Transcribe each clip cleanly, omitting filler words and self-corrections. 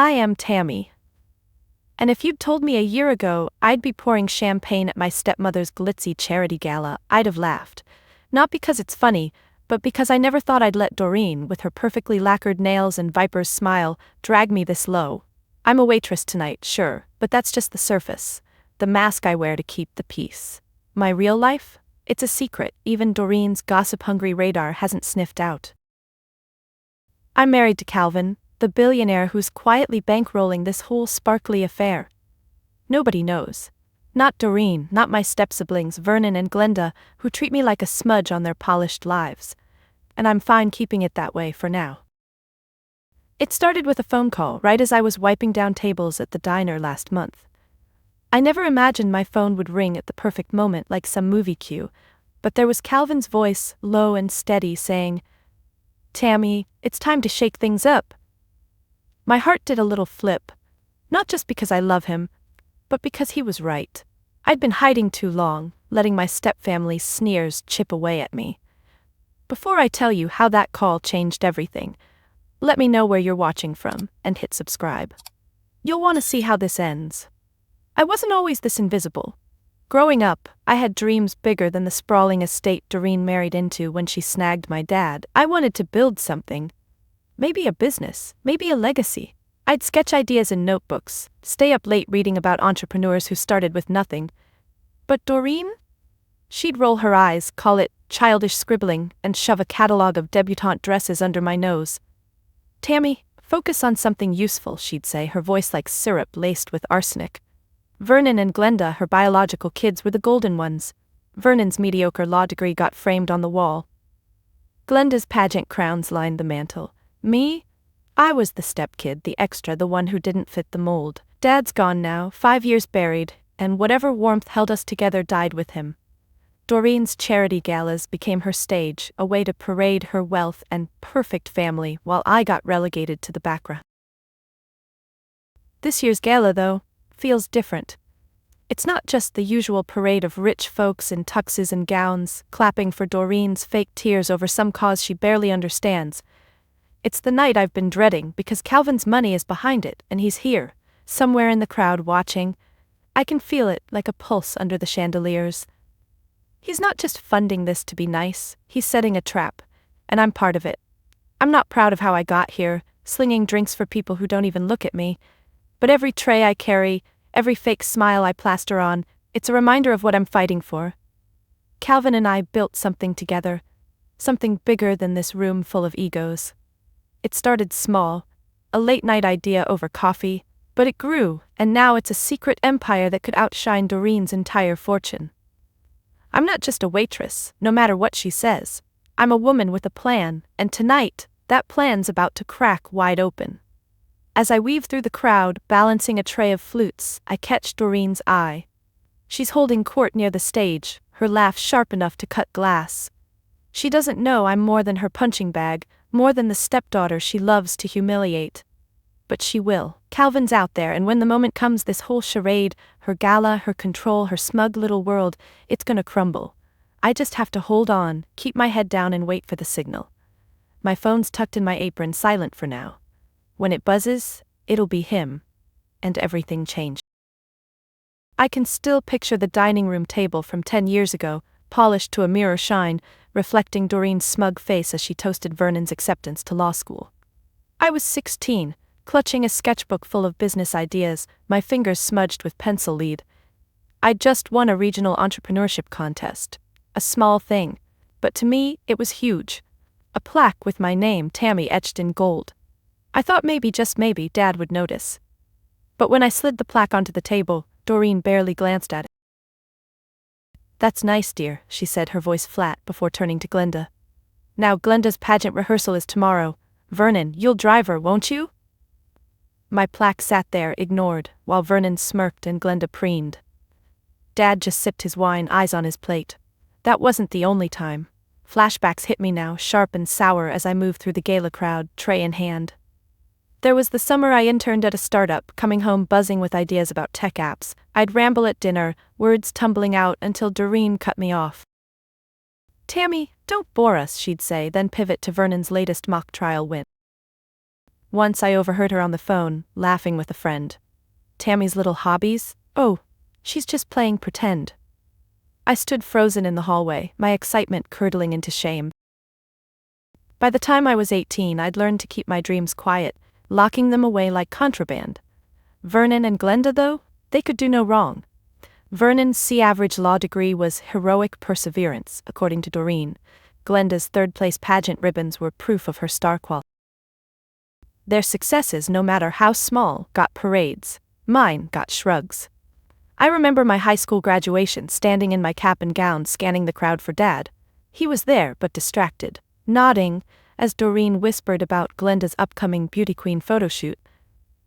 I am Tammy. And if you'd told me a year ago I'd be pouring champagne at my stepmother's glitzy charity gala, I'd have laughed. Not because it's funny, but because I never thought I'd let Doreen, with her perfectly lacquered nails and viper's smile, drag me this low. I'm a waitress tonight, sure, but that's just the surface. The mask I wear to keep the peace. My real life? It's a secret even Doreen's gossip-hungry radar hasn't sniffed out. I'm married to Calvin, the billionaire who's quietly bankrolling this whole sparkly affair. Nobody knows. Not Doreen, not my step-siblings Vernon and Glenda, who treat me like a smudge on their polished lives. And I'm fine keeping it that way for now. It started with a phone call right as I was wiping down tables at the diner last month. I never imagined my phone would ring at the perfect moment like some movie cue, but there was Calvin's voice, low and steady, saying, "Tammy, it's time to shake things up." My heart did a little flip, not just because I love him, but because he was right. I'd been hiding too long, letting my stepfamily's sneers chip away at me. Before I tell you how that call changed everything, let me know where you're watching from, and hit subscribe. You'll want to see how this ends. I wasn't always this invisible. Growing up, I had dreams bigger than the sprawling estate Doreen married into when she snagged my dad. I wanted to build something. Maybe a business, maybe a legacy. I'd sketch ideas in notebooks, stay up late reading about entrepreneurs who started with nothing. But Doreen? She'd roll her eyes, call it childish scribbling, and shove a catalog of debutante dresses under my nose. "Tammy, focus on something useful," she'd say, her voice like syrup laced with arsenic. Vernon and Glenda, her biological kids, were the golden ones. Vernon's mediocre law degree got framed on the wall. Glenda's pageant crowns lined the mantel. Me? I was the stepkid, the extra, the one who didn't fit the mold. Dad's gone now, 5 years buried, and whatever warmth held us together died with him. Doreen's charity galas became her stage, a way to parade her wealth and perfect family while I got relegated to the background. This year's gala, though, feels different. It's not just the usual parade of rich folks in tuxes and gowns, clapping for Doreen's fake tears over some cause she barely understands. It's the night I've been dreading because Calvin's money is behind it, and he's here, somewhere in the crowd watching. I can feel it like a pulse under the chandeliers. He's not just funding this to be nice, he's setting a trap, and I'm part of it. I'm not proud of how I got here, slinging drinks for people who don't even look at me. But every tray I carry, every fake smile I plaster on, it's a reminder of what I'm fighting for. Calvin and I built something together, something bigger than this room full of egos. It started small, a late-night idea over coffee, but it grew, and now it's a secret empire that could outshine Doreen's entire fortune. I'm not just a waitress, no matter what she says. I'm a woman with a plan, and tonight, that plan's about to crack wide open. As I weave through the crowd, balancing a tray of flutes, I catch Doreen's eye. She's holding court near the stage, her laugh sharp enough to cut glass. She doesn't know I'm more than her punching bag, more than the stepdaughter she loves to humiliate. But she will. Calvin's out there, and when the moment comes, this whole charade, her gala, her control, her smug little world, it's gonna crumble. I just have to hold on, keep my head down and wait for the signal. My phone's tucked in my apron, silent for now. When it buzzes, it'll be him. And everything changed. I can still picture the dining room table from 10 years ago, polished to a mirror shine, reflecting Doreen's smug face as she toasted Vernon's acceptance to law school. I was 16, clutching a sketchbook full of business ideas, my fingers smudged with pencil lead. I'd just won a regional entrepreneurship contest. A small thing, but to me, it was huge. A plaque with my name, Tammy, etched in gold. I thought maybe, just maybe, Dad would notice. But when I slid the plaque onto the table, Doreen barely glanced at it. "That's nice, dear," she said, her voice flat, before turning to Glenda. "Now Glenda's pageant rehearsal is tomorrow. Vernon, you'll drive her, won't you?" My plaque sat there, ignored, while Vernon smirked and Glenda preened. Dad just sipped his wine, eyes on his plate. That wasn't the only time. Flashbacks hit me now, sharp and sour, as I moved through the gala crowd, tray in hand. There was the summer I interned at a startup, coming home buzzing with ideas about tech apps. I'd ramble at dinner, words tumbling out until Doreen cut me off. "Tammy, don't bore us," she'd say, then pivot to Vernon's latest mock trial win. Once I overheard her on the phone, laughing with a friend. Tammy's little hobbies? Oh, she's just playing pretend. I stood frozen in the hallway, my excitement curdling into shame. By the time I was 18, I'd learned to keep my dreams quiet, locking them away like contraband. Vernon and Glenda, though, they could do no wrong. Vernon's C-average law degree was heroic perseverance, according to Doreen. Glenda's third-place pageant ribbons were proof of her star quality. Their successes, no matter how small, got parades. Mine got shrugs. I remember my high school graduation, standing in my cap and gown scanning the crowd for Dad. He was there, but distracted, nodding, as Doreen whispered about Glenda's upcoming beauty queen photoshoot.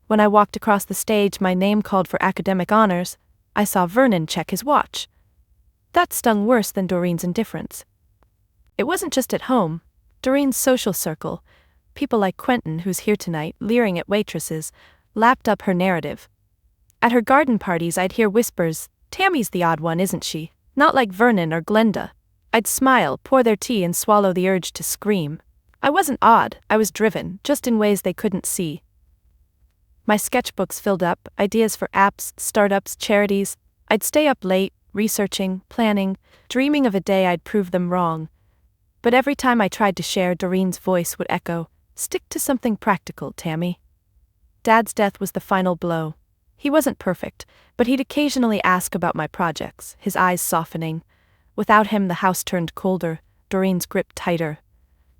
When I walked across the stage, my name called for academic honors, I saw Vernon check his watch. That stung worse than Doreen's indifference. It wasn't just at home. Doreen's social circle, people like Quentin, who's here tonight, leering at waitresses, lapped up her narrative. At her garden parties, I'd hear whispers, "Tammy's the odd one, isn't she? Not like Vernon or Glenda." I'd smile, pour their tea, and swallow the urge to scream. I wasn't odd, I was driven, just in ways they couldn't see. My sketchbooks filled up, ideas for apps, startups, charities. I'd stay up late, researching, planning, dreaming of a day I'd prove them wrong. But every time I tried to share, Doreen's voice would echo, "Stick to something practical, Tammy." Dad's death was the final blow. He wasn't perfect, but he'd occasionally ask about my projects, his eyes softening. Without him, the house turned colder, Doreen's grip tighter.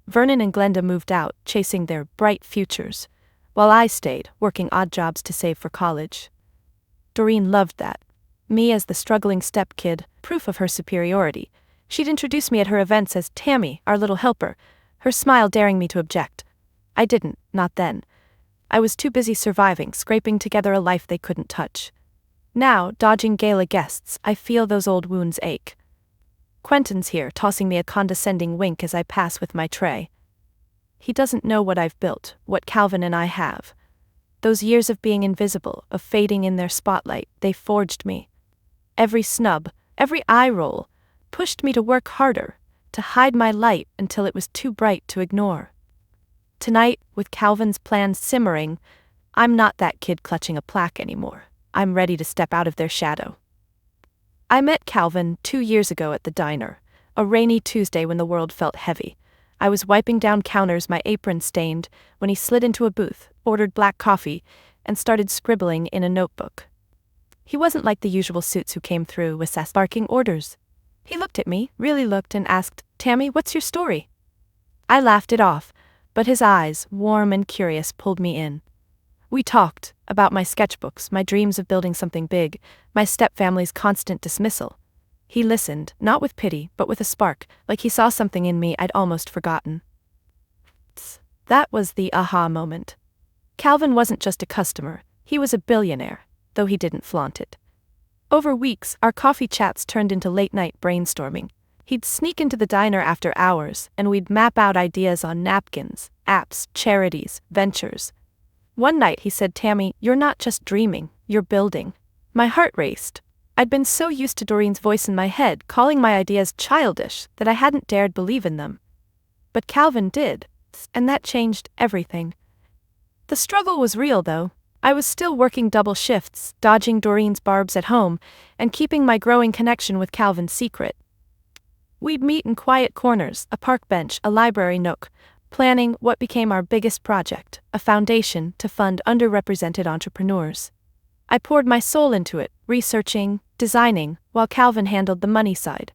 Vernon and Glenda moved out, chasing their bright futures, while I stayed, working odd jobs to save for college. Doreen loved that. Me as the struggling stepkid, proof of her superiority. She'd introduce me at her events as Tammy, our little helper, her smile daring me to object. I didn't, not then. I was too busy surviving, scraping together a life they couldn't touch. Now, dodging gala guests, I feel those old wounds ache. Quentin's here, tossing me a condescending wink as I pass with my tray. He doesn't know what I've built, what Calvin and I have. Those years of being invisible, of fading in their spotlight, they forged me. Every snub, every eye roll, pushed me to work harder, to hide my light until it was too bright to ignore. Tonight, with Calvin's plans simmering, I'm not that kid clutching a plaque anymore. I'm ready to step out of their shadow. I met Calvin 2 years ago at the diner, a rainy Tuesday when the world felt heavy. I was wiping down counters, my apron stained, when he slid into a booth, ordered black coffee, and started scribbling in a notebook. He wasn't like the usual suits who came through with barking orders. He looked at me, really looked, and asked, "Tammy, what's your story?" I laughed it off, but his eyes, warm and curious, pulled me in. We talked about my sketchbooks, my dreams of building something big, my stepfamily's constant dismissal. He listened, not with pity, but with a spark, like he saw something in me I'd almost forgotten. That was the aha moment. Calvin wasn't just a customer, he was a billionaire, though he didn't flaunt it. Over weeks, our coffee chats turned into late-night brainstorming. He'd sneak into the diner after hours, and we'd map out ideas on napkins, apps, charities, ventures. One night he said, "Tammy, you're not just dreaming, you're building." My heart raced. I'd been so used to Doreen's voice in my head, calling my ideas childish, that I hadn't dared believe in them. But Calvin did, and that changed everything. The struggle was real, though. I was still working double shifts, dodging Doreen's barbs at home, and keeping my growing connection with Calvin secret. We'd meet in quiet corners, a park bench, a library nook, planning what became our biggest project, a foundation to fund underrepresented entrepreneurs. I poured my soul into it, researching, designing, while Calvin handled the money side.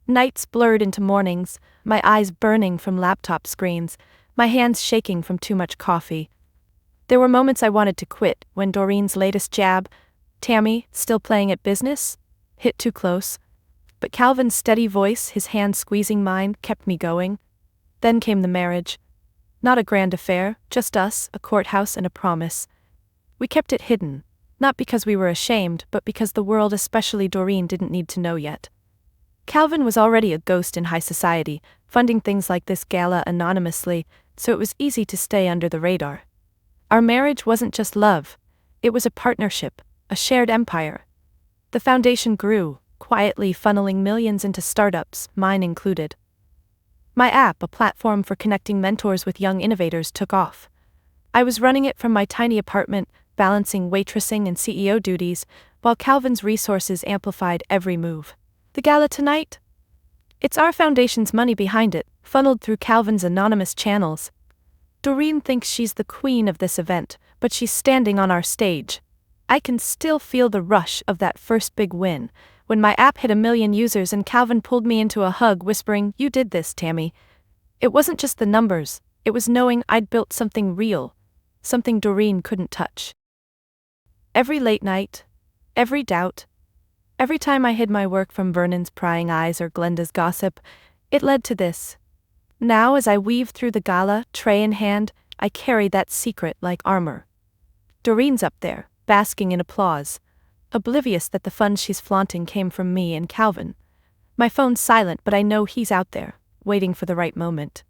Nights blurred into mornings, my eyes burning from laptop screens, my hands shaking from too much coffee. There were moments I wanted to quit, when Doreen's latest jab, "Tammy, still playing at business?" hit too close. But Calvin's steady voice, his hand squeezing mine, kept me going. Then came the marriage. Not a grand affair, just us, a courthouse, and a promise. We kept it hidden, not because we were ashamed, but because the world, especially Doreen, didn't need to know yet. Calvin was already a ghost in high society, funding things like this gala anonymously, so it was easy to stay under the radar. Our marriage wasn't just love, it was a partnership, a shared empire. The foundation grew, quietly funneling millions into startups, mine included. My app, a platform for connecting mentors with young innovators, took off. I was running it from my tiny apartment, balancing waitressing and CEO duties, while Calvin's resources amplified every move. The gala tonight? It's our foundation's money behind it, funneled through Calvin's anonymous channels. Doreen thinks she's the queen of this event, but she's standing on our stage. I can still feel the rush of that first big win, when my app hit 1 million users and Calvin pulled me into a hug whispering, "You did this, Tammy." It wasn't just the numbers, it was knowing I'd built something real, something Doreen couldn't touch. Every late night, every doubt, every time I hid my work from Vernon's prying eyes or Glenda's gossip, it led to this. Now as I weave through the gala, tray in hand, I carry that secret like armor. Doreen's up there, basking in applause, oblivious that the funds she's flaunting came from me and Calvin. My phone's silent, but I know he's out there, waiting for the right moment.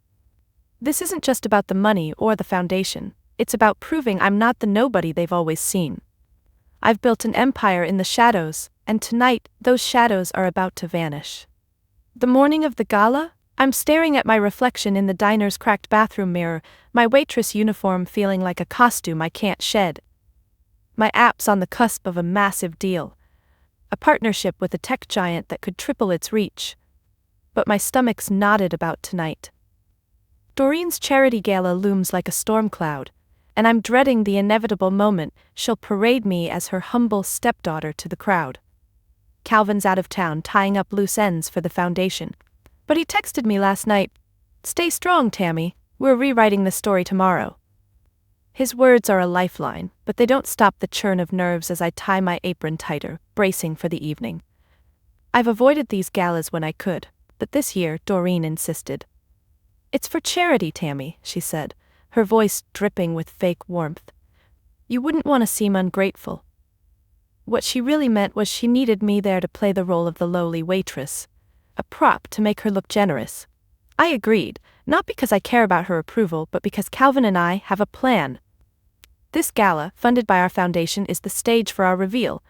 This isn't just about the money or the foundation, it's about proving I'm not the nobody they've always seen. I've built an empire in the shadows, and tonight, those shadows are about to vanish. The morning of the gala, I'm staring at my reflection in the diner's cracked bathroom mirror, my waitress uniform feeling like a costume I can't shed. My app's on the cusp of a massive deal, a partnership with a tech giant that could triple its reach. But my stomach's knotted about tonight. Doreen's charity gala looms like a storm cloud, and I'm dreading the inevitable moment she'll parade me as her humble stepdaughter to the crowd. Calvin's out of town tying up loose ends for the foundation, but he texted me last night, "Stay strong, Tammy, we're rewriting the story tomorrow." His words are a lifeline, but they don't stop the churn of nerves as I tie my apron tighter, bracing for the evening. I've avoided these galas when I could, but this year Doreen insisted. "It's for charity, Tammy," she said, her voice dripping with fake warmth. "You wouldn't want to seem ungrateful." What she really meant was she needed me there to play the role of the lowly waitress, a prop to make her look generous. I agreed, not because I care about her approval, but because Calvin and I have a plan. This gala, funded by our foundation, is the stage for our reveal.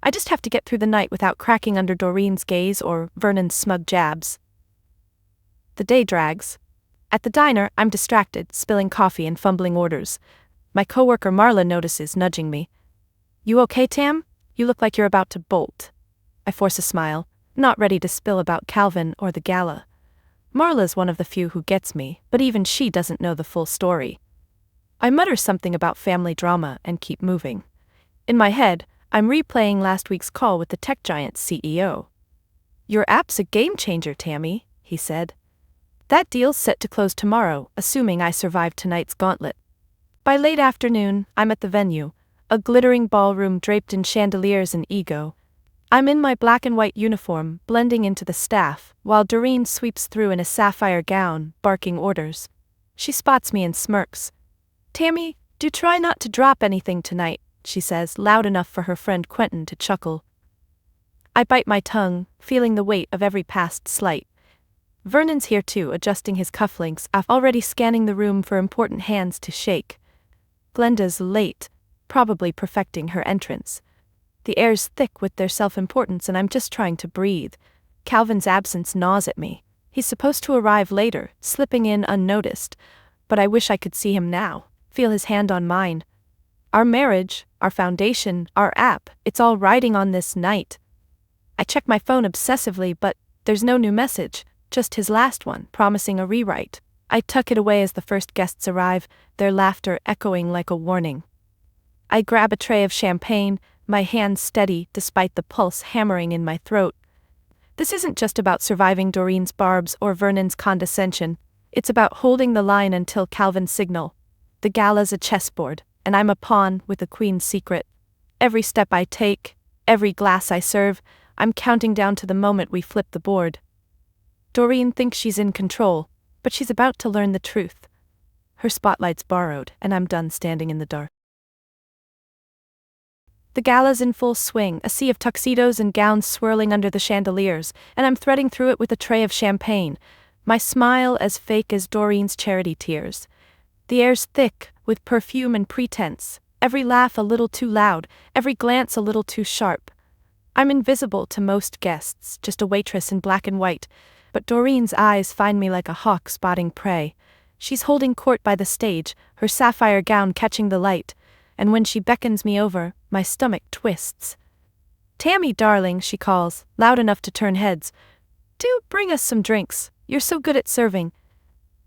I just have to get through the night without cracking under Doreen's gaze or Vernon's smug jabs. The day drags. At the diner, I'm distracted, spilling coffee and fumbling orders. My coworker Marla notices, nudging me. "You okay, Tam? You look like you're about to bolt." I force a smile, not ready to spill about Calvin or the gala. Marla's one of the few who gets me, but even she doesn't know the full story. I mutter something about family drama and keep moving. In my head, I'm replaying last week's call with the tech giant's CEO. "Your app's a game changer, Tammy," he said. "That deal's set to close tomorrow, assuming I survive tonight's gauntlet." By late afternoon, I'm at the venue, a glittering ballroom draped in chandeliers and ego. I'm in my black and white uniform, blending into the staff, while Doreen sweeps through in a sapphire gown, barking orders. She spots me and smirks. "Tammy, do try not to drop anything tonight," she says, loud enough for her friend Quentin to chuckle. I bite my tongue, feeling the weight of every past slight. Vernon's here too, adjusting his cufflinks, already scanning the room for important hands to shake. Glenda's late, probably perfecting her entrance. The air's thick with their self-importance and I'm just trying to breathe. Calvin's absence gnaws at me. He's supposed to arrive later, slipping in unnoticed, but I wish I could see him now, feel his hand on mine. Our marriage, our foundation, our app, it's all riding on this night. I check my phone obsessively, but there's no new message, just his last one, promising a rewrite. I tuck it away as the first guests arrive, their laughter echoing like a warning. I grab a tray of champagne, my hands steady despite the pulse hammering in my throat. This isn't just about surviving Doreen's barbs or Vernon's condescension, it's about holding the line until Calvin's signal. The gala's a chessboard, and I'm a pawn with the queen's secret. Every step I take, every glass I serve, I'm counting down to the moment we flip the board. Doreen thinks she's in control, but she's about to learn the truth. Her spotlight's borrowed, and I'm done standing in the dark. The gala's in full swing, a sea of tuxedos and gowns swirling under the chandeliers, and I'm threading through it with a tray of champagne, my smile as fake as Doreen's charity tears. The air's thick, with perfume and pretense, every laugh a little too loud, every glance a little too sharp. I'm invisible to most guests, just a waitress in black and white, but Doreen's eyes find me like a hawk spotting prey. She's holding court by the stage, her sapphire gown catching the light, and when she beckons me over, my stomach twists. "Tammy, darling," she calls, loud enough to turn heads. "Do bring us some drinks, you're so good at serving."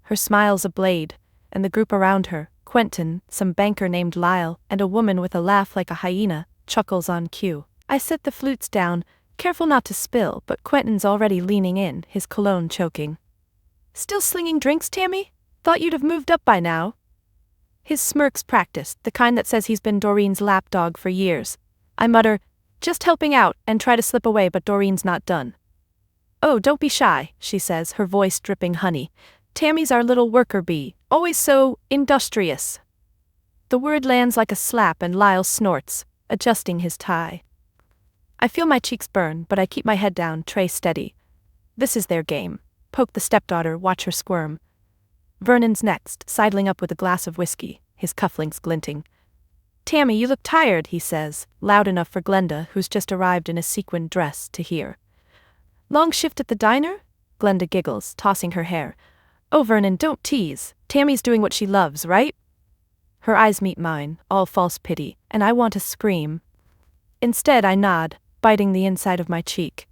Her smile's a blade, and the group around her, Quentin, some banker named Lyle, and a woman with a laugh like a hyena, chuckles on cue. I set the flutes down, careful not to spill, but Quentin's already leaning in, his cologne choking. "Still slinging drinks, Tammy? Thought you'd have moved up by now." His smirk's practiced, the kind that says he's been Doreen's lapdog for years. I mutter, "Just helping out," and try to slip away, but Doreen's not done. "Oh, don't be shy," she says, her voice dripping honey. "Tammy's our little worker bee, always so industrious." The word lands like a slap and Lyle snorts, adjusting his tie. I feel my cheeks burn, but I keep my head down, tray steady. This is their game. Poke the stepdaughter, watch her squirm. Vernon's next, sidling up with a glass of whiskey, his cufflinks glinting. "Tammy, you look tired," he says, loud enough for Glenda, who's just arrived in a sequined dress, to hear. "Long shift at the diner?" Glenda giggles, tossing her hair. "Oh, Vernon, don't tease. Tammy's doing what she loves, right?" Her eyes meet mine, all false pity, and I want to scream. Instead, I nod, biting the inside of my cheek.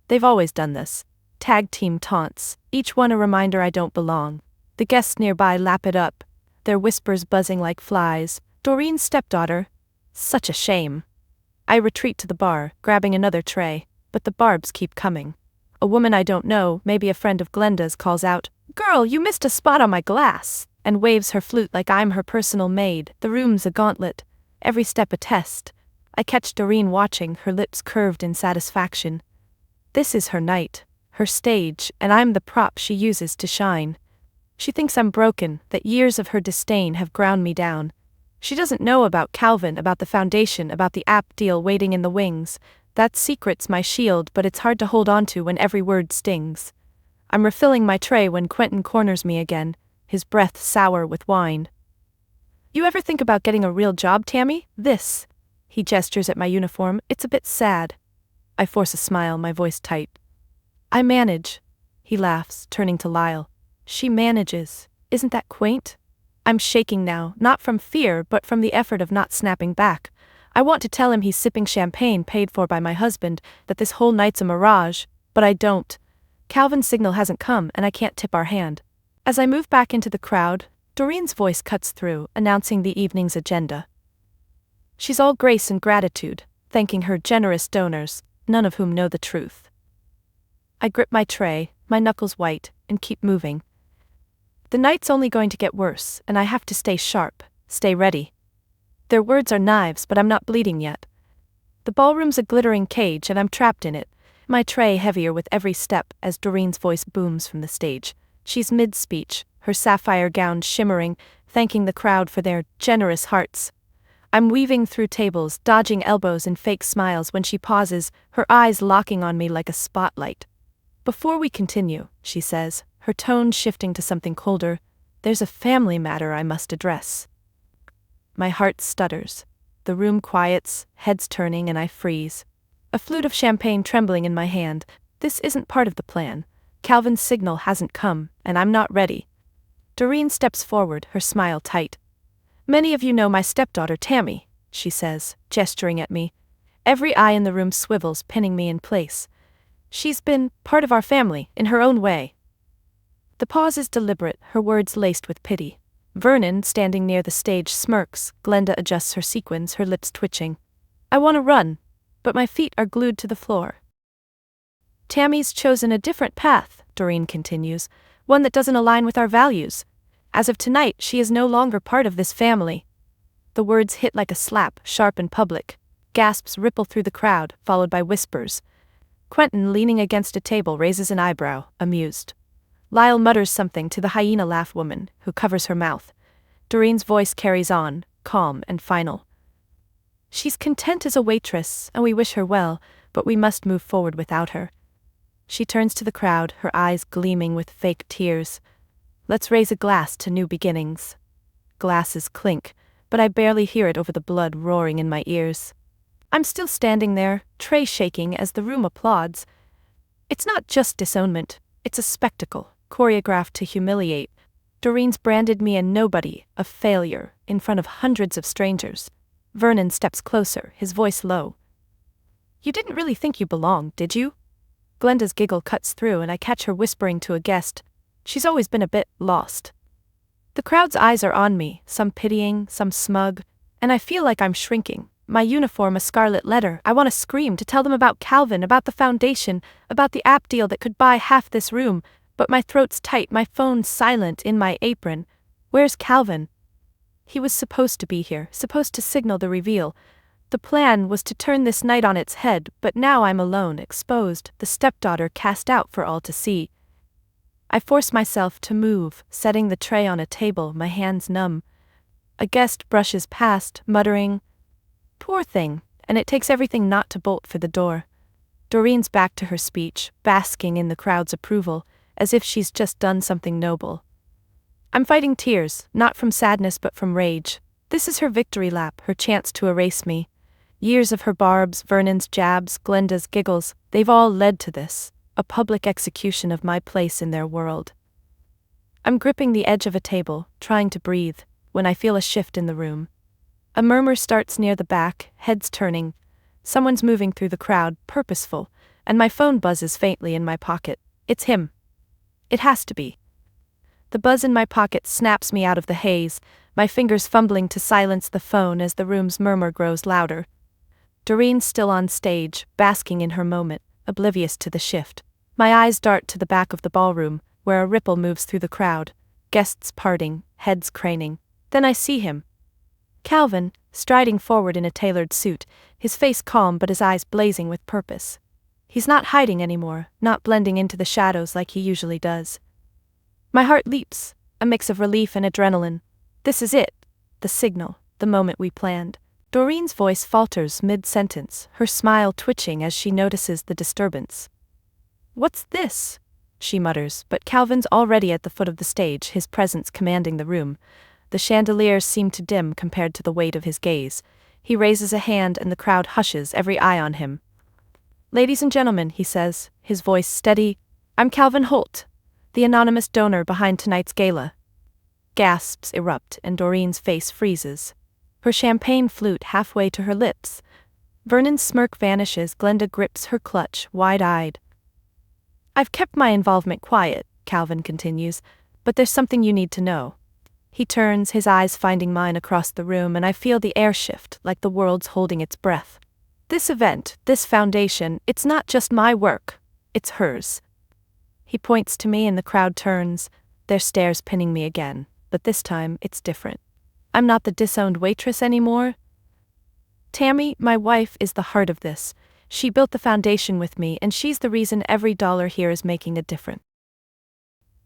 They've always done this. Tag team taunts, each one a reminder I don't belong. The guests nearby lap it up, their whispers buzzing like flies. "Doreen's stepdaughter? Such a shame." I retreat to the bar, grabbing another tray, but the barbs keep coming. A woman I don't know, maybe a friend of Glenda's, calls out, "Girl, you missed a spot on my glass," and waves her flute like I'm her personal maid. The room's a gauntlet, every step a test. I catch Doreen watching, her lips curved in satisfaction. This is her night, her stage, and I'm the prop she uses to shine. She thinks I'm broken, that years of her disdain have ground me down. She doesn't know about Calvin, about the foundation, about the app deal waiting in the wings. That secret's my shield, but it's hard to hold on to when every word stings. I'm refilling my tray when Quentin corners me again, his breath sour with wine. "You ever think about getting a real job, Tammy? This." He gestures at my uniform. "It's a bit sad." I force a smile, my voice tight. "I manage." He laughs, turning to Lyle. "She manages. Isn't that quaint?" I'm shaking now, not from fear but from the effort of not snapping back. I want to tell him he's sipping champagne paid for by my husband, that this whole night's a mirage, but I don't. Calvin's signal hasn't come and I can't tip our hand. As I move back into the crowd, Doreen's voice cuts through, announcing the evening's agenda. She's all grace and gratitude, thanking her generous donors, none of whom know the truth. I grip my tray, my knuckles white, and keep moving. The night's only going to get worse, and I have to stay sharp, stay ready. Their words are knives, but I'm not bleeding yet. The ballroom's a glittering cage and I'm trapped in it, my tray heavier with every step as Doreen's voice booms from the stage. She's mid-speech, her sapphire gown shimmering, thanking the crowd for their generous hearts. I'm weaving through tables, dodging elbows and fake smiles when she pauses, her eyes locking on me like a spotlight. "Before we continue," she says, her tone shifting to something colder, "there's a family matter I must address." My heart stutters. The room quiets, heads turning, and I freeze. A flute of champagne trembling in my hand. This isn't part of the plan. Calvin's signal hasn't come, and I'm not ready. Doreen steps forward, her smile tight. "Many of you know my stepdaughter Tammy," she says, gesturing at me. Every eye in the room swivels, pinning me in place. "She's been part of our family, in her own way." The pause is deliberate, her words laced with pity. Vernon, standing near the stage, smirks. Glenda adjusts her sequins, her lips twitching. I want to run, but my feet are glued to the floor. "Tammy's chosen a different path," Doreen continues, "one that doesn't align with our values. As of tonight, she is no longer part of this family." The words hit like a slap, sharp and public. Gasps ripple through the crowd, followed by whispers. Quentin, leaning against a table, raises an eyebrow, amused. Lyle mutters something to the hyena laugh woman, who covers her mouth. Doreen's voice carries on, calm and final. "She's content as a waitress, and we wish her well, but we must move forward without her." She turns to the crowd, her eyes gleaming with fake tears. "Let's raise a glass to new beginnings." Glasses clink, but I barely hear it over the blood roaring in my ears. I'm still standing there, tray shaking as the room applauds. It's not just disownment, it's a spectacle, choreographed to humiliate. Doreen's branded me a nobody, a failure, in front of hundreds of strangers. Vernon steps closer, his voice low. You didn't really think you belonged, did you? Glenda's giggle cuts through and I catch her whispering to a guest. She's always been a bit lost. The crowd's eyes are on me, some pitying, some smug, and I feel like I'm shrinking. My uniform a scarlet letter. I want to scream to tell them about Calvin, about the foundation, about the app deal that could buy half this room, but my throat's tight, my phone's silent in my apron. Where's Calvin? He was supposed to be here, supposed to signal the reveal. The plan was to turn this night on its head, but now I'm alone, exposed, the stepdaughter cast out for all to see. I force myself to move, setting the tray on a table, my hands numb. A guest brushes past, muttering, "Poor thing," and it takes everything not to bolt for the door. Doreen's back to her speech, basking in the crowd's approval, as if she's just done something noble. I'm fighting tears, not from sadness but from rage. This is her victory lap, her chance to erase me. Years of her barbs, Vernon's jabs, Glenda's giggles, they've all led to this, a public execution of my place in their world. I'm gripping the edge of a table, trying to breathe, when I feel a shift in the room. A murmur starts near the back, heads turning. Someone's moving through the crowd, purposeful, and my phone buzzes faintly in my pocket. It's him. It has to be. The buzz in my pocket snaps me out of the haze, my fingers fumbling to silence the phone as the room's murmur grows louder. Doreen's still on stage, basking in her moment, oblivious to the shift. My eyes dart to the back of the ballroom, where a ripple moves through the crowd, guests parting, heads craning. Then I see him. Calvin, striding forward in a tailored suit, his face calm but his eyes blazing with purpose. He's not hiding anymore, not blending into the shadows like he usually does. My heart leaps, a mix of relief and adrenaline. This is it, the signal, the moment we planned. Doreen's voice falters mid-sentence, her smile twitching as she notices the disturbance. "What's this?" she mutters, but Calvin's already at the foot of the stage, his presence commanding the room. The chandeliers seem to dim compared to the weight of his gaze. He raises a hand and the crowd hushes, every eye on him. "Ladies and gentlemen," he says, his voice steady, "I'm Calvin Holt, the anonymous donor behind tonight's gala." Gasps erupt and Doreen's face freezes. Her champagne flute halfway to her lips. Vernon's smirk vanishes, Glenda grips her clutch, wide-eyed. "I've kept my involvement quiet," Calvin continues, "but there's something you need to know." He turns, his eyes finding mine across the room, and I feel the air shift, like the world's holding its breath. This event, this foundation, it's not just my work, it's hers. He points to me and the crowd turns, their stares pinning me again, but this time it's different. I'm not the disowned waitress anymore. Tammy, my wife, is the heart of this. She built the foundation with me, and she's the reason every dollar here is making a difference.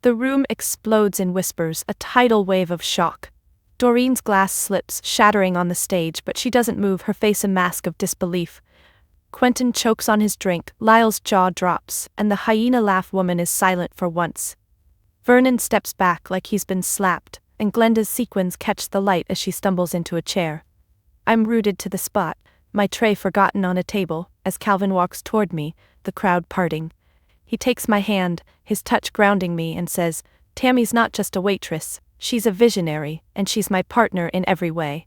The room explodes in whispers, a tidal wave of shock. Doreen's glass slips, shattering on the stage, but she doesn't move, her face a mask of disbelief. Quentin chokes on his drink, Lyle's jaw drops, and the hyena laugh woman is silent for once. Vernon steps back like he's been slapped, and Glenda's sequins catch the light as she stumbles into a chair. I'm rooted to the spot, my tray forgotten on a table, as Calvin walks toward me, the crowd parting. He takes my hand, his touch grounding me, and says, "Tammy's not just a waitress, she's a visionary, and she's my partner in every way."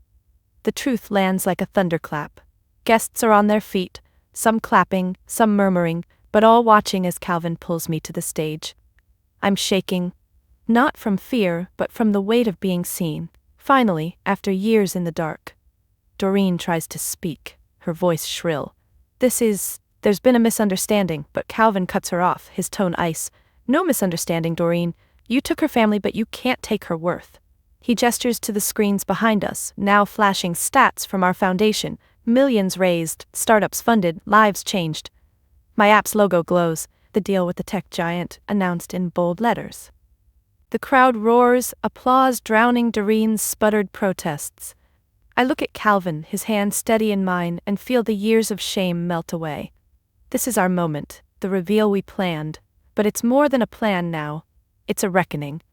The truth lands like a thunderclap. Guests are on their feet, some clapping, some murmuring, but all watching as Calvin pulls me to the stage. I'm shaking, not from fear, but from the weight of being seen. Finally, after years in the dark, Doreen tries to speak, her voice shrill. There's been a misunderstanding, but Calvin cuts her off, his tone ice. "No misunderstanding, Doreen. You took her family, but you can't take her worth." He gestures to the screens behind us, now flashing stats from our foundation. Millions raised, startups funded, lives changed. My app's logo glows, the deal with the tech giant, announced in bold letters. The crowd roars, applause drowning Doreen's sputtered protests. I look at Calvin, his hand steady in mine, and feel the years of shame melt away. This is our moment, the reveal we planned, but it's more than a plan now. It's a reckoning.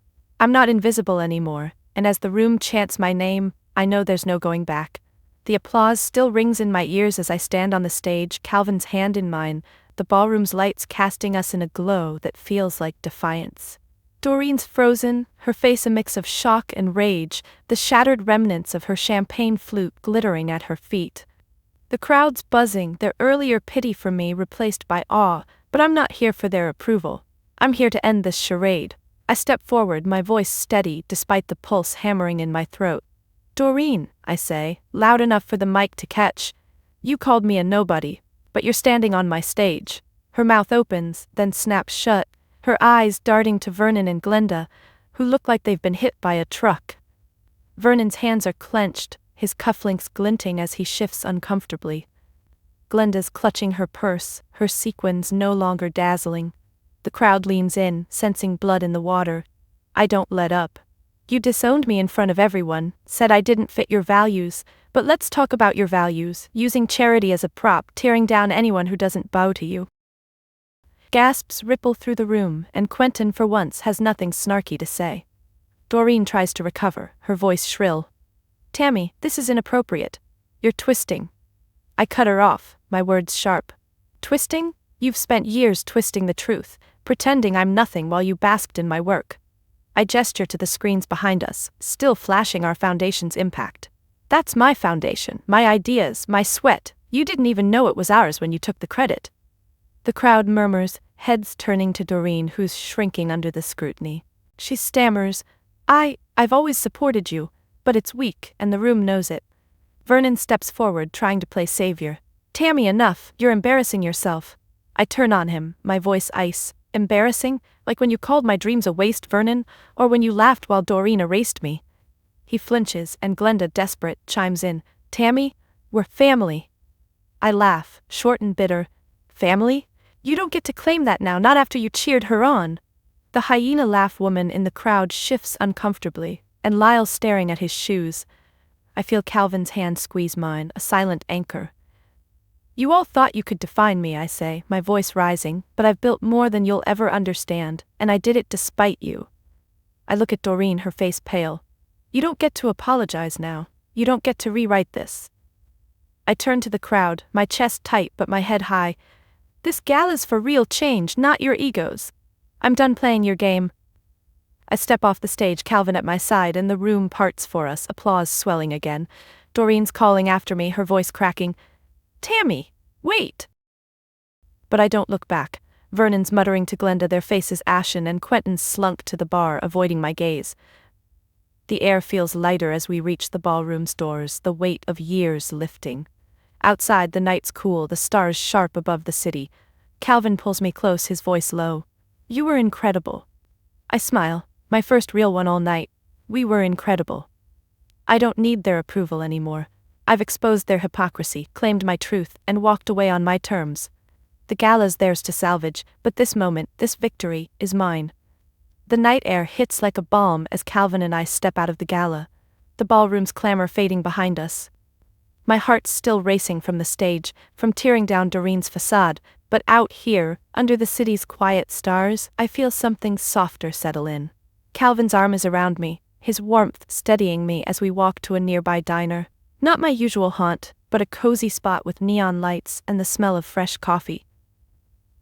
I'm not invisible anymore, and as the room chants my name, I know there's no going back. The applause still rings in my ears as I stand on the stage, Calvin's hand in mine, the ballroom's lights casting us in a glow that feels like defiance. Doreen's frozen, her face a mix of shock and rage, the shattered remnants of her champagne flute glittering at her feet. The crowd's buzzing, their earlier pity for me replaced by awe, but I'm not here for their approval. I'm here to end this charade. I step forward, my voice steady despite the pulse hammering in my throat. Doreen, I say, loud enough for the mic to catch. You called me a nobody, but you're standing on my stage. Her mouth opens, then snaps shut, her eyes darting to Vernon and Glenda, who look like they've been hit by a truck. Vernon's hands are clenched, his cufflinks glinting as he shifts uncomfortably. Glenda's clutching her purse, her sequins no longer dazzling. The crowd leans in, sensing blood in the water. I don't let up. You disowned me in front of everyone, said I didn't fit your values, but let's talk about your values, using charity as a prop, tearing down anyone who doesn't bow to you. Gasps ripple through the room, and Quentin for once has nothing snarky to say. Doreen tries to recover, her voice shrill. Tammy, this is inappropriate. You're twisting. I cut her off, my words sharp. Twisting? You've spent years twisting the truth, pretending I'm nothing while you basked in my work. I gesture to the screens behind us, still flashing our foundation's impact. That's my foundation, my ideas, my sweat. You didn't even know it was ours when you took the credit. The crowd murmurs, heads turning to Doreen, who's shrinking under the scrutiny. She stammers, I've always supported you, but it's weak, and the room knows it. Vernon steps forward, trying to play savior. Tammy, enough, you're embarrassing yourself. I turn on him, my voice ice. Embarrassing? Like when you called my dreams a waste, Vernon, or when you laughed while Doreen erased me. He flinches, and Glenda, desperate, chimes in. Tammy, we're family. I laugh, short and bitter. Family? You don't get to claim that now, not after you cheered her on. The hyena laugh woman in the crowd shifts uncomfortably, and Lyle's staring at his shoes. I feel Calvin's hand squeeze mine, a silent anchor. You all thought you could define me, I say, my voice rising, but I've built more than you'll ever understand, and I did it despite you. I look at Doreen, her face pale. You don't get to apologize now. You don't get to rewrite this. I turn to the crowd, my chest tight but my head high. This gala's for real change, not your egos. I'm done playing your game. I step off the stage, Calvin at my side, and the room parts for us, applause swelling again. Doreen's calling after me, her voice cracking. Tammy, wait! But I don't look back. Vernon's muttering to Glenda, their faces ashen, and Quentin's slunk to the bar, avoiding my gaze. The air feels lighter as we reach the ballroom's doors, the weight of years lifting. Outside, the night's cool, the stars sharp above the city. Calvin pulls me close, his voice low. You were incredible. I smile, my first real one all night. We were incredible. I don't need their approval anymore. I've exposed their hypocrisy, claimed my truth, and walked away on my terms. The gala's theirs to salvage, but this moment, this victory, is mine. The night air hits like a balm as Calvin and I step out of the gala, the ballroom's clamor fading behind us. My heart's still racing from the stage, from tearing down Doreen's facade, but out here, under the city's quiet stars, I feel something softer settle in. Calvin's arm is around me, his warmth steadying me as we walk to a nearby diner. Not my usual haunt, but a cozy spot with neon lights and the smell of fresh coffee.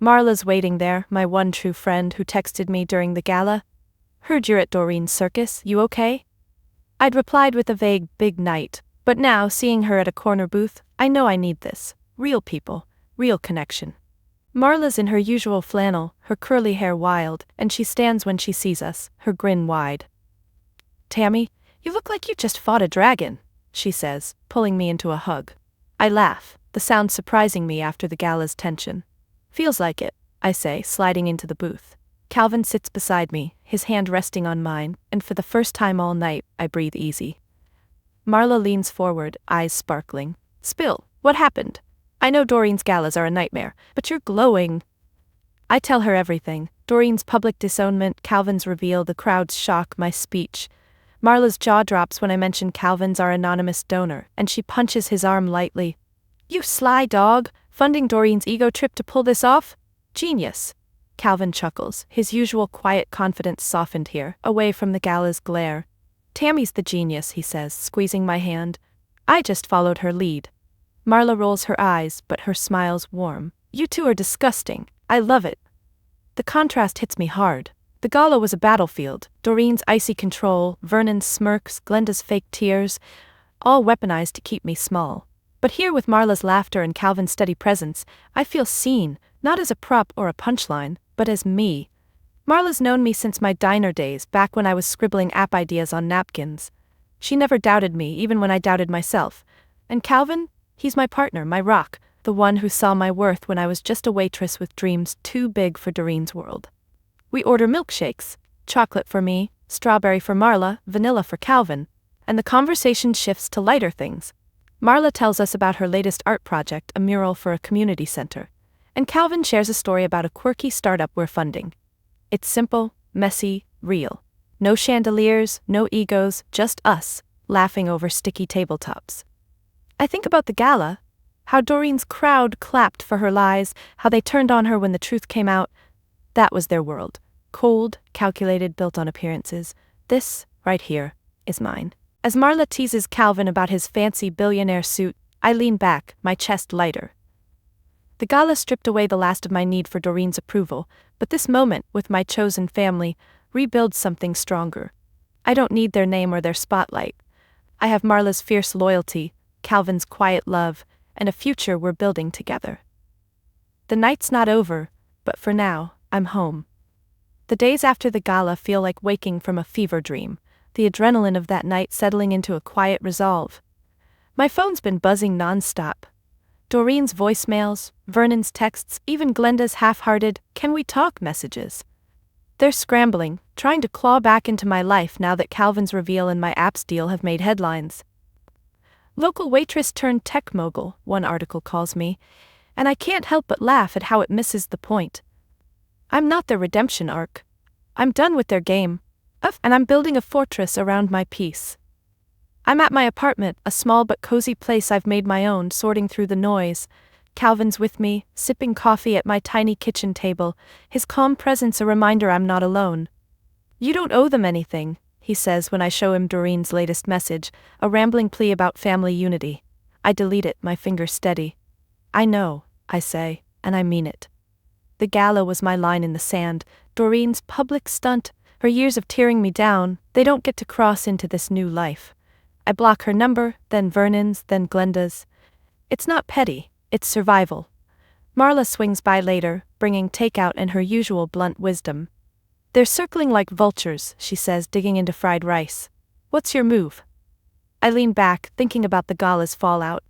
Marla's waiting there, my one true friend who texted me during the gala. Heard you're at Doreen's circus, you okay? I'd replied with a vague, big night, but now, seeing her at a corner booth, I know I need this. Real people, real connection. Marla's in her usual flannel, her curly hair wild, and she stands when she sees us, her grin wide. Tammy, you look like you just fought a dragon, she says, pulling me into a hug. I laugh, the sound surprising me after the gala's tension. Feels like it, I say, sliding into the booth. Calvin sits beside me, his hand resting on mine, and for the first time all night, I breathe easy. Marla leans forward, eyes sparkling. Spill, what happened? I know Doreen's galas are a nightmare, but you're glowing. I tell her everything, Doreen's public disownment, Calvin's reveal, the crowd's shock, my speech. Marla's jaw drops when I mention Calvin's our anonymous donor, and she punches his arm lightly. You sly dog, funding Doreen's ego trip to pull this off? Genius. Calvin chuckles, his usual quiet confidence softened here, away from the gala's glare. Tammy's the genius, he says, squeezing my hand. I just followed her lead. Marla rolls her eyes, but her smile's warm. You two are disgusting. I love it. The contrast hits me hard. The gala was a battlefield, Doreen's icy control, Vernon's smirks, Glenda's fake tears, all weaponized to keep me small. But here with Marla's laughter and Calvin's steady presence, I feel seen, not as a prop or a punchline, but as me. Marla's known me since my diner days, back when I was scribbling app ideas on napkins. She never doubted me, even when I doubted myself. And Calvin? He's my partner, my rock, the one who saw my worth when I was just a waitress with dreams too big for Doreen's world. We order milkshakes, chocolate for me, strawberry for Marla, vanilla for Calvin, and the conversation shifts to lighter things. Marla tells us about her latest art project, a mural for a community center, and Calvin shares a story about a quirky startup we're funding. It's simple, messy, real. No chandeliers, no egos, just us, laughing over sticky tabletops. I think about the gala, how Doreen's crowd clapped for her lies, how they turned on her when the truth came out. That was their world. Cold, calculated, built on appearances. This, right here, is mine. As Marla teases Calvin about his fancy billionaire suit, I lean back, my chest lighter. The gala stripped away the last of my need for Doreen's approval, but this moment, with my chosen family, rebuilds something stronger. I don't need their name or their spotlight. I have Marla's fierce loyalty, Calvin's quiet love, and a future we're building together. The night's not over, but for now, I'm home. The days after the gala feel like waking from a fever dream, the adrenaline of that night settling into a quiet resolve. My phone's been buzzing non-stop. Doreen's voicemails, Vernon's texts, even Glenda's half-hearted, "Can we talk?" messages. They're scrambling, trying to claw back into my life now that Calvin's reveal and my apps deal have made headlines. Local waitress turned tech mogul, one article calls me, and I can't help but laugh at how it misses the point. I'm not their redemption arc. I'm done with their game, and I'm building a fortress around my peace. I'm at my apartment, a small but cozy place I've made my own, sorting through the noise. Calvin's with me, sipping coffee at my tiny kitchen table, his calm presence a reminder I'm not alone. "You don't owe them anything," he says when I show him Doreen's latest message, a rambling plea about family unity. I delete it, my fingers steady. "I know," I say, and I mean it. The gala was my line in the sand, Doreen's public stunt, her years of tearing me down. They don't get to cross into this new life. I block her number, then Vernon's, then Glenda's. It's not petty, it's survival. Marla swings by later, bringing takeout and her usual blunt wisdom. "They're circling like vultures," she says, digging into fried rice. "What's your move?" I lean back, thinking about the gala's fallout.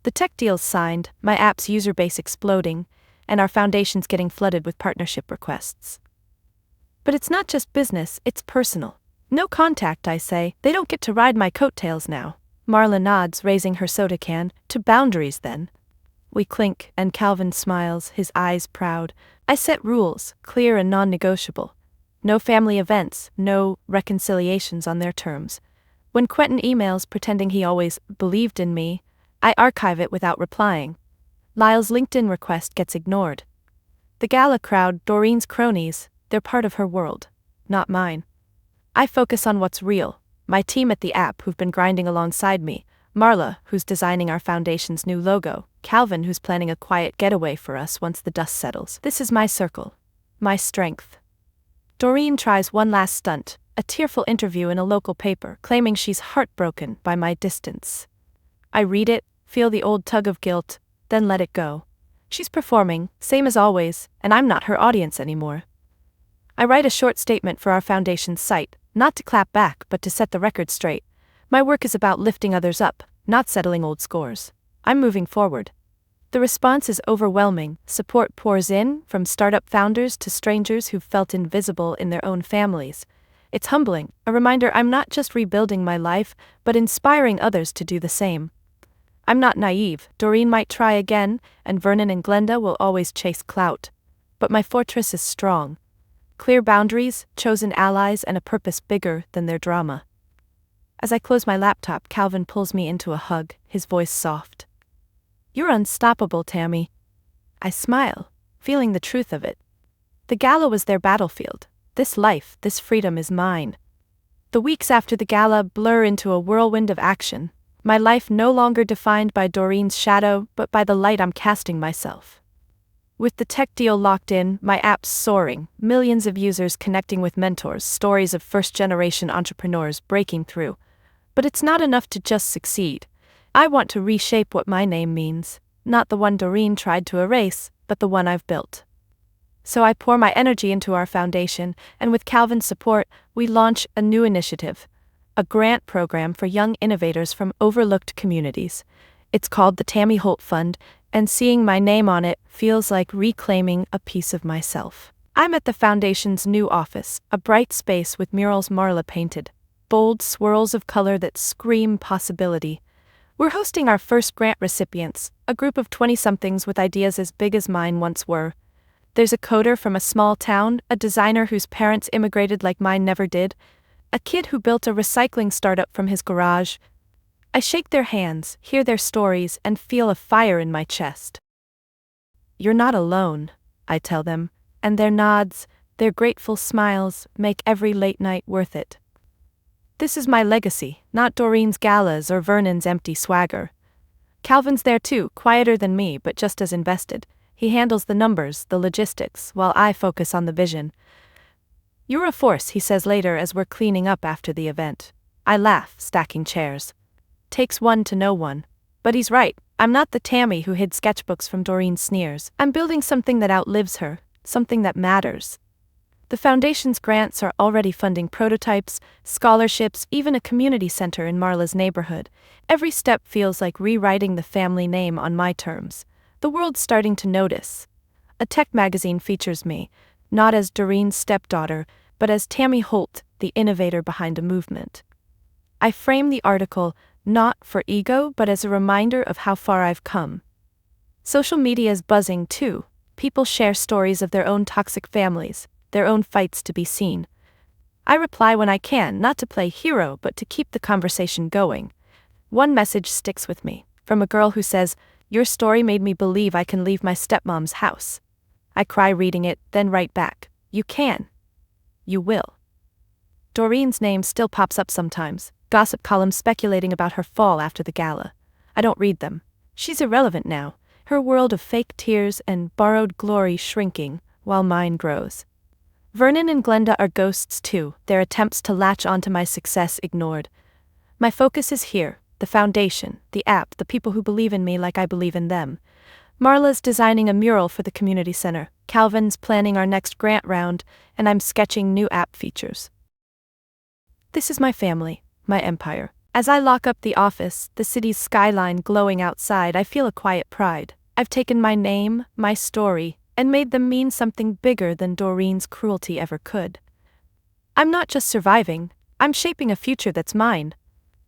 The tech deal's signed, my app's user base exploding, and our foundation's getting flooded with partnership requests. But it's not just business, it's personal. "No contact," I say. "They don't get to ride my coattails now." Marla nods, raising her soda can. "To boundaries, then." We clink, and Calvin smiles, his eyes proud. I set rules, clear and non-negotiable. No family events, no reconciliations on their terms. When Quentin emails pretending he always believed in me, I archive it without replying. Lyle's LinkedIn request gets ignored. The gala crowd, Doreen's cronies, they're part of her world, not mine. I focus on what's real, my team at the app who've been grinding alongside me, Marla, who's designing our foundation's new logo, Calvin, who's planning a quiet getaway for us once the dust settles. This is my circle, my strength. Doreen tries one last stunt, a tearful interview in a local paper, claiming she's heartbroken by my distance. I read it, feel the old tug of guilt, then let it go. She's performing, same as always, and I'm not her audience anymore. I write a short statement for our foundation's site, not to clap back but to set the record straight. My work is about lifting others up, not settling old scores. I'm moving forward. The response is overwhelming. Support pours in, from startup founders to strangers who've felt invisible in their own families. It's humbling, a reminder I'm not just rebuilding my life, but inspiring others to do the same. I'm not naive. Doreen might try again, and Vernon and Glenda will always chase clout. But my fortress is strong. Clear boundaries, chosen allies, and a purpose bigger than their drama. As I close my laptop, Calvin pulls me into a hug, his voice soft. "You're unstoppable, Tammy." I smile, feeling the truth of it. The gala was their battlefield. This life, this freedom is mine. The weeks after the gala blur into a whirlwind of action, my life no longer defined by Doreen's shadow, but by the light I'm casting myself. With the tech deal locked in, my app's soaring, millions of users connecting with mentors, stories of first-generation entrepreneurs breaking through. But it's not enough to just succeed. I want to reshape what my name means, not the one Doreen tried to erase, but the one I've built. So I pour my energy into our foundation, and with Calvin's support, we launch a new initiative, a grant program for young innovators from overlooked communities. It's called the Tammy Holt Fund, and seeing my name on it feels like reclaiming a piece of myself. I'm at the foundation's new office, a bright space with murals Marla painted, bold swirls of color that scream possibility. We're hosting our first grant recipients, a group of 20-somethings with ideas as big as mine once were. There's a coder from a small town, a designer whose parents immigrated like mine never did, a kid who built a recycling startup from his garage. I shake their hands, hear their stories, and feel a fire in my chest. "You're not alone," I tell them, and their nods, their grateful smiles, make every late night worth it. This is my legacy, not Doreen's galas or Vernon's empty swagger. Calvin's there too, quieter than me but just as invested. He handles the numbers, the logistics, while I focus on the vision. "You're a force," he says later as we're cleaning up after the event. I laugh, stacking chairs. Takes one to know one. But he's right, I'm not the Tammy who hid sketchbooks from Doreen's sneers. I'm building something that outlives her, something that matters. The foundation's grants are already funding prototypes, scholarships, even a community center in Marla's neighborhood. Every step feels like rewriting the family name on my terms. The world's starting to notice. A tech magazine features me, not as Doreen's stepdaughter, but as Tammy Holt, the innovator behind a movement. I frame the article, not for ego, but as a reminder of how far I've come. Social media is buzzing too. People share stories of their own toxic families, their own fights to be seen. I reply when I can, not to play hero, but to keep the conversation going. One message sticks with me, from a girl who says, "Your story made me believe I can leave my stepmom's house." I cry reading it, then write back, "You can. You will." Doreen's name still pops up sometimes, gossip columns speculating about her fall after the gala. I don't read them. She's irrelevant now, her world of fake tears and borrowed glory shrinking, while mine grows. Vernon and Glenda are ghosts too, their attempts to latch onto my success ignored. My focus is here, the foundation, the app, the people who believe in me like I believe in them. Marla's designing a mural for the community center, Calvin's planning our next grant round, and I'm sketching new app features. This is my family, my empire. As I lock up the office, the city's skyline glowing outside, I feel a quiet pride. I've taken my name, my story, and made them mean something bigger than Doreen's cruelty ever could. I'm not just surviving, I'm shaping a future that's mine.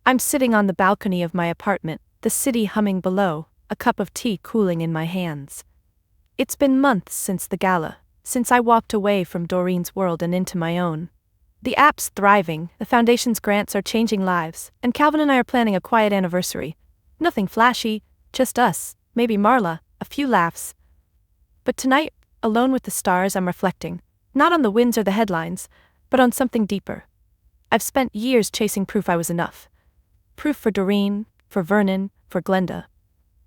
I'm sitting on the balcony of my apartment, the city humming below, a cup of tea cooling in my hands. It's been months since the gala, since I walked away from Doreen's world and into my own. The app's thriving, the foundation's grants are changing lives, and Calvin and I are planning a quiet anniversary. Nothing flashy, just us, maybe Marla, a few laughs. But tonight, alone with the stars, I'm reflecting, not on the wins or the headlines, but on something deeper. I've spent years chasing proof I was enough. Proof for Doreen, for Vernon, for Glenda.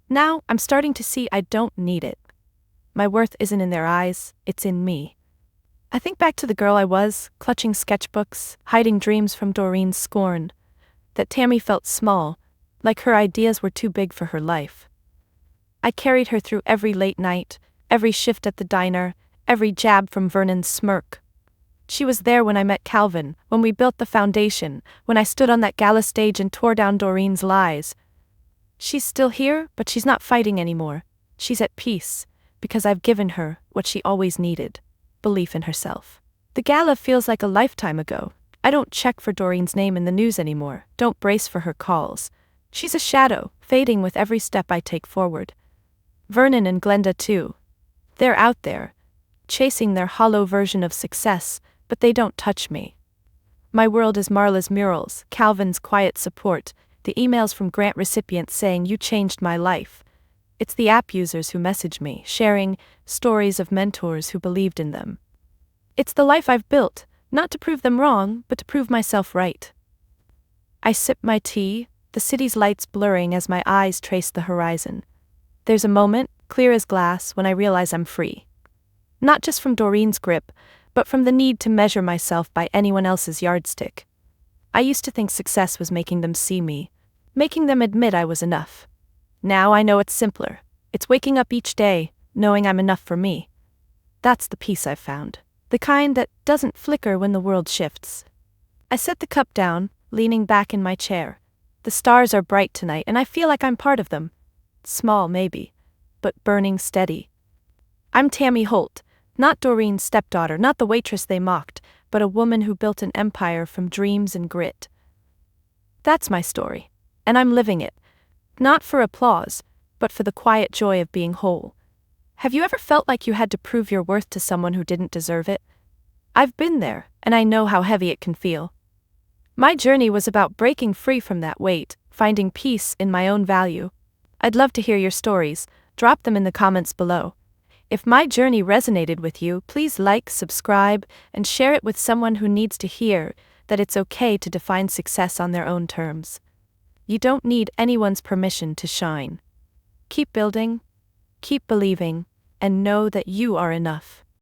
Now, I'm starting to see I don't need it. My worth isn't in their eyes, it's in me. I think back to the girl I was, clutching sketchbooks, hiding dreams from Doreen's scorn. That Tammy felt small, like her ideas were too big for her life. I carried her through every late night, every shift at the diner, every jab from Vernon's smirk. She was there when I met Calvin, when we built the foundation, when I stood on that gala stage and tore down Doreen's lies. She's still here, but she's not fighting anymore. She's at peace, because I've given her what she always needed, belief in herself. The gala feels like a lifetime ago. I don't check for Doreen's name in the news anymore, don't brace for her calls. She's a shadow, fading with every step I take forward. Vernon and Glenda too. They're out there, chasing their hollow version of success, but they don't touch me. My world is Marla's murals, Calvin's quiet support, the emails from grant recipients saying you changed my life. It's the app users who message me, sharing stories of mentors who believed in them. It's the life I've built, not to prove them wrong, but to prove myself right. I sip my tea, the city's lights blurring as my eyes trace the horizon. There's a moment, clear as glass when I realize I'm free. Not just from Doreen's grip, but from the need to measure myself by anyone else's yardstick. I used to think success was making them see me, making them admit I was enough. Now I know it's simpler. It's waking up each day, knowing I'm enough for me. That's the peace I've found. The kind that doesn't flicker when the world shifts. I set the cup down, leaning back in my chair. The stars are bright tonight and I feel like I'm part of them. Small maybe, but burning steady. I'm Tammy Holt, not Doreen's stepdaughter, not the waitress they mocked, but a woman who built an empire from dreams and grit. That's my story, and I'm living it. Not for applause, but for the quiet joy of being whole. Have you ever felt like you had to prove your worth to someone who didn't deserve it? I've been there, and I know how heavy it can feel. My journey was about breaking free from that weight, finding peace in my own value. I'd love to hear your stories. Drop them in the comments below. If my journey resonated with you, please like, subscribe, and share it with someone who needs to hear that it's okay to define success on their own terms. You don't need anyone's permission to shine. Keep building, keep believing, and know that you are enough.